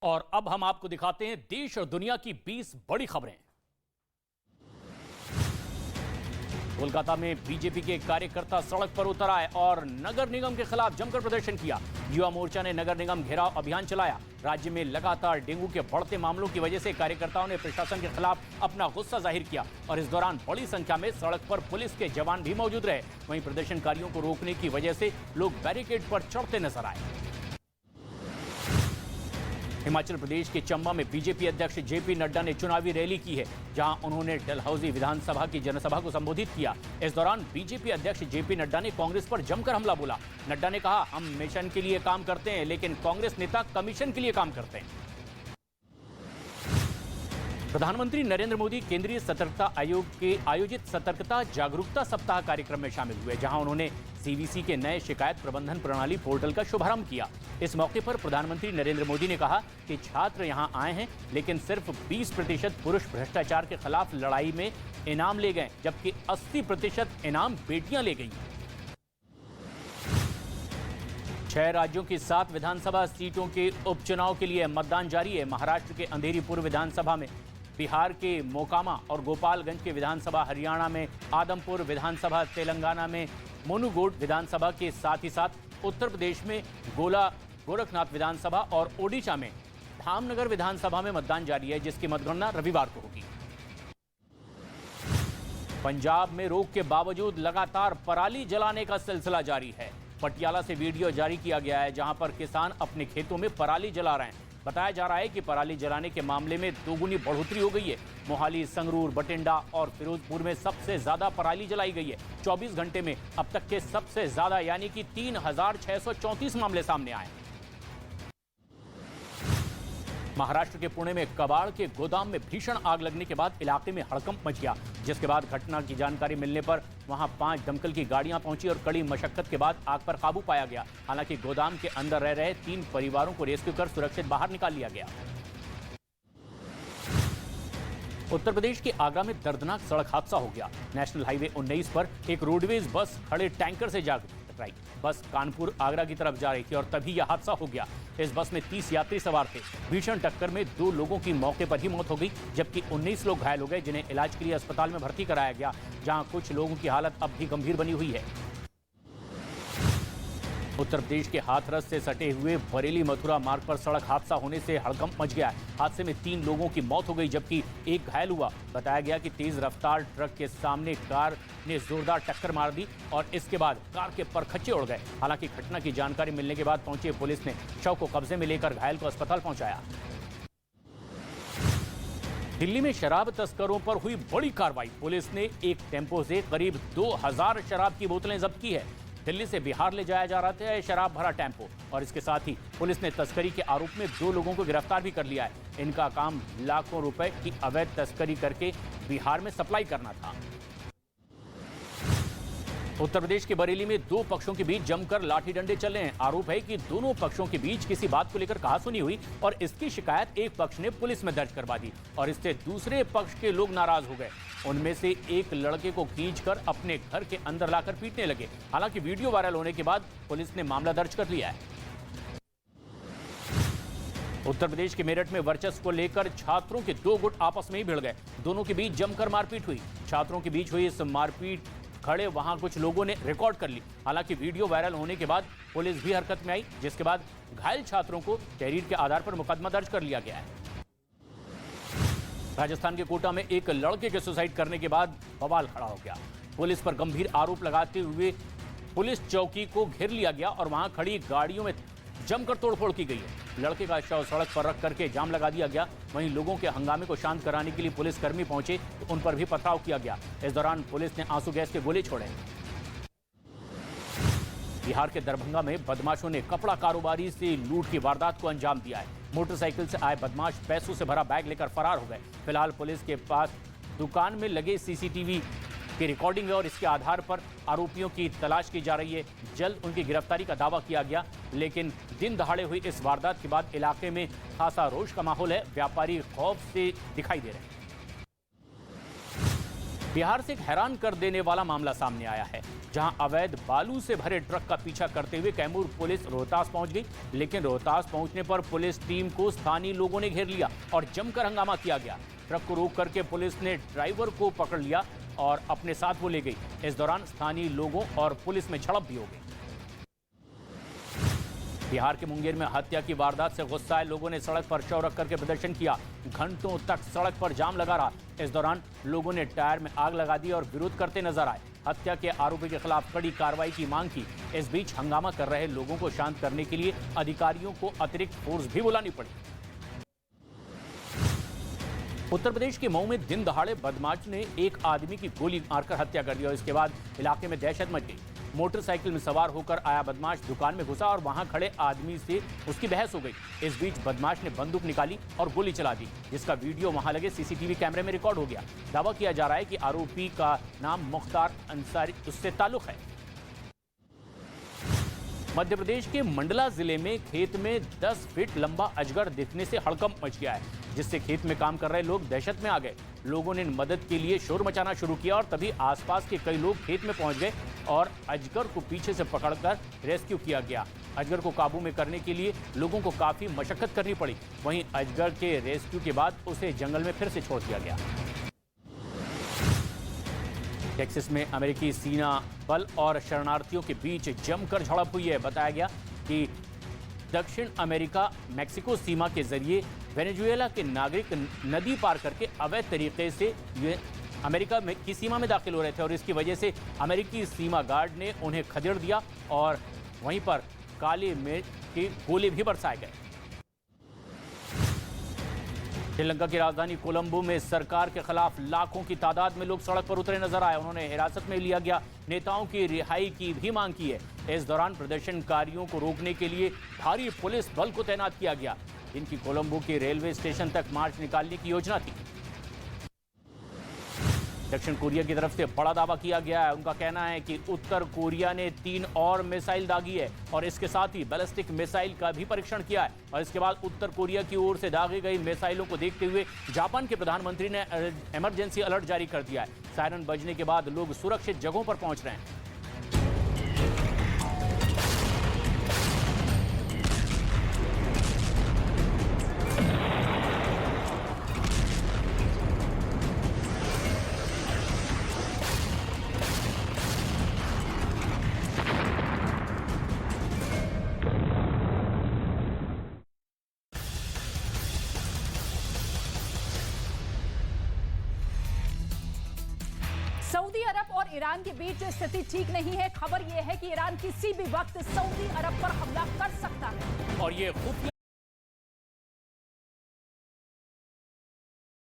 और अब हम आपको दिखाते हैं देश और दुनिया की 20 बड़ी खबरें। कोलकाता में बीजेपी के कार्यकर्ता सड़क पर उतर आए और नगर निगम के खिलाफ जमकर प्रदर्शन किया। युवा मोर्चा ने नगर निगम घेराव अभियान चलाया। राज्य में लगातार डेंगू के बढ़ते मामलों की वजह से कार्यकर्ताओं ने प्रशासन के खिलाफ अपना गुस्सा जाहिर किया और इस दौरान बड़ी संख्या में सड़क पर पुलिस के जवान भी मौजूद रहे। वहीं प्रदर्शनकारियों को रोकने की वजह से लोग बैरिकेड पर चढ़ते नजर आए। हिमाचल प्रदेश के चंबा में बीजेपी अध्यक्ष जेपी नड्डा ने चुनावी रैली की है, जहां उन्होंने डलहौजी विधानसभा की जनसभा को संबोधित किया। इस दौरान बीजेपी अध्यक्ष जेपी नड्डा ने कांग्रेस पर जमकर हमला बोला। नड्डा ने कहा, हम मिशन के लिए काम करते हैं, लेकिन कांग्रेस नेता कमीशन के लिए काम करते हैं। प्रधानमंत्री नरेंद्र मोदी केंद्रीय सतर्कता आयोग के आयोजित सतर्कता जागरूकता सप्ताह कार्यक्रम में शामिल हुए, जहां उन्होंने सीवीसी के नए शिकायत प्रबंधन प्रणाली पोर्टल का शुभारंभ किया। इस मौके पर प्रधानमंत्री नरेंद्र मोदी ने कहा कि छात्र यहां आए हैं, लेकिन सिर्फ 20% पुरुष भ्रष्टाचार के खिलाफ लड़ाई में इनाम ले गए, जबकि 80% इनाम बेटियां ले गई। 6 राज्यों की 7 विधानसभा सीटों के उपचुनाव के लिए मतदान जारी है। महाराष्ट्र के अंधेरी पूर्व विधानसभा में, बिहार के मोकामा और गोपालगंज के विधानसभा, हरियाणा में आदमपुर विधानसभा, तेलंगाना में मुनुगोड विधानसभा के साथ ही साथ उत्तर प्रदेश में गोरखनाथ विधानसभा और ओडिशा में धामनगर विधानसभा में मतदान जारी है, जिसकी मतगणना रविवार को होगी। पंजाब में रोक के बावजूद लगातार पराली जलाने का सिलसिला जारी है। पटियाला से वीडियो जारी किया गया है, जहां पर किसान अपने खेतों में पराली जला रहे हैं। बताया जा रहा है कि पराली जलाने के मामले में दोगुनी बढ़ोतरी हो गई है। मोहाली, संगरूर, बठिंडा और फिरोजपुर में सबसे ज्यादा पराली जलाई गई है। 24 घंटे में अब तक के सबसे ज्यादा यानी कि 3634 मामले सामने आए। महाराष्ट्र के पुणे में कबाड़ के गोदाम में भीषण आग लगने के बाद इलाके में हड़कंप मच गया, जिसके बाद घटना की जानकारी मिलने पर वहां 5 दमकल की गाड़ियां पहुंची और कड़ी मशक्कत के बाद आग पर काबू पाया गया। हालांकि गोदाम के अंदर रह रहे 3 परिवारों को रेस्क्यू कर सुरक्षित बाहर निकाल लिया गया। उत्तर प्रदेश के आगरा में दर्दनाक सड़क हादसा हो गया। नेशनल हाईवे 19 पर एक रोडवेज बस खड़े टैंकर से जा टकराई। बस कानपुर आगरा की तरफ जा रही थी और तभी यह हादसा हो गया। इस बस में 30 यात्री सवार थे। भीषण टक्कर में 2 लोगों की मौके पर ही मौत हो गई, जबकि 19 लोग घायल हो गए, जिन्हें इलाज के लिए अस्पताल में भर्ती कराया गया, जहां कुछ लोगों की हालत अब भी गंभीर बनी हुई है। उत्तर प्रदेश के हाथरस से सटे हुए बरेली मथुरा मार्ग पर सड़क हादसा होने से हड़कंप मच गया। हादसे में 3 लोगों की मौत हो गई, जबकि एक घायल हुआ। बताया गया कि तेज रफ्तार ट्रक के सामने कार ने जोरदार टक्कर मार दी और इसके बाद कार के परखच्चे उड़ गए। हालांकि घटना की जानकारी मिलने के बाद पहुंची पुलिस ने शव को कब्जे में लेकर घायल को अस्पताल पहुंचाया। दिल्ली में शराब तस्करों पर हुई बड़ी कार्रवाई। पुलिस ने एक टेम्पो से करीब 2000 शराब की बोतलें जब्त की है। दिल्ली से बिहार ले जाया जा रहा था शराब भरा टेम्पो और इसके साथ ही पुलिस ने तस्करी के आरोप में 2 लोगों को गिरफ्तार भी कर लिया है। इनका काम लाखों रुपए की अवैध तस्करी करके बिहार में सप्लाई करना था। उत्तर प्रदेश के बरेली में 2 पक्षों के बीच जमकर लाठी डंडे चले हैं। आरोप है कि दोनों पक्षों के बीच किसी बात को लेकर कहासुनी हुई और इसकी शिकायत एक पक्ष ने पुलिस में दर्ज करवा दी और इससे दूसरे पक्ष के लोग नाराज हो गए। उनमें से एक लड़के को खींचकर अपने घर के अंदर लाकर पीटने लगे। हालांकि वीडियो वायरल होने के बाद पुलिस ने मामला दर्ज कर लिया है। उत्तर प्रदेश के मेरठ में वर्चस्व को लेकर छात्रों के 2 गुट आपस में ही भिड़ गए। दोनों के बीच जमकर मारपीट हुई। छात्रों के बीच हुई इस मारपीट खड़े वहां कुछ लोगों ने रिकॉर्ड कर ली। हालांकि वीडियो वायरल होने के बाद पुलिस भी हरकत में आई, जिसके बाद घायल छात्रों को तहरीर के आधार पर मुकदमा दर्ज कर लिया गया है। राजस्थान के कोटा में एक लड़के के सुसाइड करने के बाद बवाल खड़ा हो गया। पुलिस पर गंभीर आरोप लगाते हुए पुलिस चौकी को घेर लिया गया और वहां खड़ी गाड़ियों में जमकर तोड़फोड़ की गई है। लड़के का शव सड़क पर रख करके जाम लगा दिया गया। वहीं लोगों के हंगामे को शांत कराने के लिए पुलिसकर्मी पहुंचे तो उन पर भी पथराव किया गया। इस दौरान पुलिस ने आंसू गैस के गोले छोड़े। बिहार के दरभंगा में बदमाशों ने कपड़ा कारोबारी से लूट की वारदात को अंजाम दिया है। मोटरसाइकिल से आए बदमाश पैसों से भरा बैग लेकर फरार हो गए। फिलहाल पुलिस के पास दुकान में लगे सीसीटीवी की रिकॉर्डिंग है और इसके आधार पर आरोपियों की तलाश की जा रही है। जल्द उनकी गिरफ्तारी का दावा किया गया, लेकिन दिन दहाड़े हुई इस वारदात के बाद इलाके में खासा रोष का माहौल है। व्यापारी खौफ से दिखाई दे रहे हैं। बिहार से एक हैरान कर देने वाला मामला सामने आया है, जहां अवैध बालू से भरे ट्रक का पीछा करते हुए कैमूर पुलिस रोहतास पहुंच गई। लेकिन रोहतास पहुंचने पर पुलिस टीम को स्थानीय लोगों ने घेर लिया और जमकर हंगामा किया गया। ट्रक को रोक करके पुलिस ने ड्राइवर को पकड़ लिया और अपने साथ वो ले गई। इस दौरान स्थानीय लोगों और पुलिस में झड़प भी हो गई। बिहार के मुंगेर में हत्या की वारदात से गुस्साए लोगों ने सड़क पर शव रख करके प्रदर्शन किया। घंटों तक सड़क पर जाम लगा रहा। इस दौरान लोगों ने टायर में आग लगा दी और विरोध करते नजर आए। हत्या के आरोपी के खिलाफ कड़ी कार्रवाई की मांग की। इस बीच हंगामा कर रहे लोगों को शांत करने के लिए अधिकारियों को अतिरिक्त फोर्स भी बुलानी पड़ी। उत्तर प्रदेश के मऊ में दिन दहाड़े बदमाश ने एक आदमी की गोली मारकर हत्या कर दी और इसके बाद इलाके में दहशत मच गई। मोटरसाइकिल में सवार होकर आया बदमाश दुकान में घुसा और वहां खड़े आदमी से उसकी बहस हो गई। इस बीच बदमाश ने बंदूक निकाली और गोली चला दी, जिसका वीडियो वहां लगे सीसीटीवी कैमरे में रिकॉर्ड हो गया। दावा किया जा रहा है कि आरोपी का नाम मुख्तार अंसारी उससे ताल्लुक है। मध्य प्रदेश के मंडला जिले में खेत में 10 फीट लंबा अजगर दिखने से हड़कंप मच गया है, जिससे खेत में काम कर रहे लोग दहशत में आ गए। लोगों ने मदद के लिए शोर मचाना शुरू किया और तभी आसपास के कई लोग खेत में पहुंच गए और अजगर को पीछे से पकड़कर रेस्क्यू किया गया। अजगर को काबू में करने के लिए लोगों को काफी मशक्कत करनी पड़ी। वहीं अजगर के रेस्क्यू के बाद उसे जंगल में फिर से छोड़ दिया गया। टेक्सास में अमेरिकी सेना बल और शरणार्थियों के बीच जमकर झड़प हुई है। बताया गया कि दक्षिण अमेरिका मैक्सिको सीमा के जरिए वेनेजुएला के नागरिक नदी पार करके अवैध तरीके से अमेरिका की सीमा में दाखिल हो रहे थे और इसकी वजह से अमेरिकी सीमा गार्ड ने उन्हें खदेड़ दिया और वहीं पर काले मिर्च के गोले भी बरसाए गए। श्रीलंका की राजधानी कोलंबो में सरकार के खिलाफ लाखों की तादाद में लोग सड़क पर उतरे नजर आए। उन्होंने हिरासत में लिया गया नेताओं की रिहाई की भी मांग की है। इस दौरान प्रदर्शनकारियों को रोकने के लिए भारी पुलिस बल को तैनात किया गया, जिनकी कोलंबो के रेलवे स्टेशन तक मार्च निकालने की योजना थी। दक्षिण कोरिया की तरफ से बड़ा दावा किया गया है। उनका कहना है कि उत्तर कोरिया ने 3 और मिसाइल दागी है और इसके साथ ही बैलिस्टिक मिसाइल का भी परीक्षण किया है। और इसके बाद उत्तर कोरिया की ओर से दागी गई मिसाइलों को देखते हुए जापान के प्रधानमंत्री ने इमरजेंसी अलर्ट जारी कर दिया है। सायरन बजने के बाद लोग सुरक्षित जगहों पर पहुंच रहे हैं। सऊदी अरब और ईरान के बीच स्थिति ठीक नहीं है। खबर यह है कि ईरान किसी भी वक्त सऊदी अरब पर हमला कर सकता है और ये खुफिया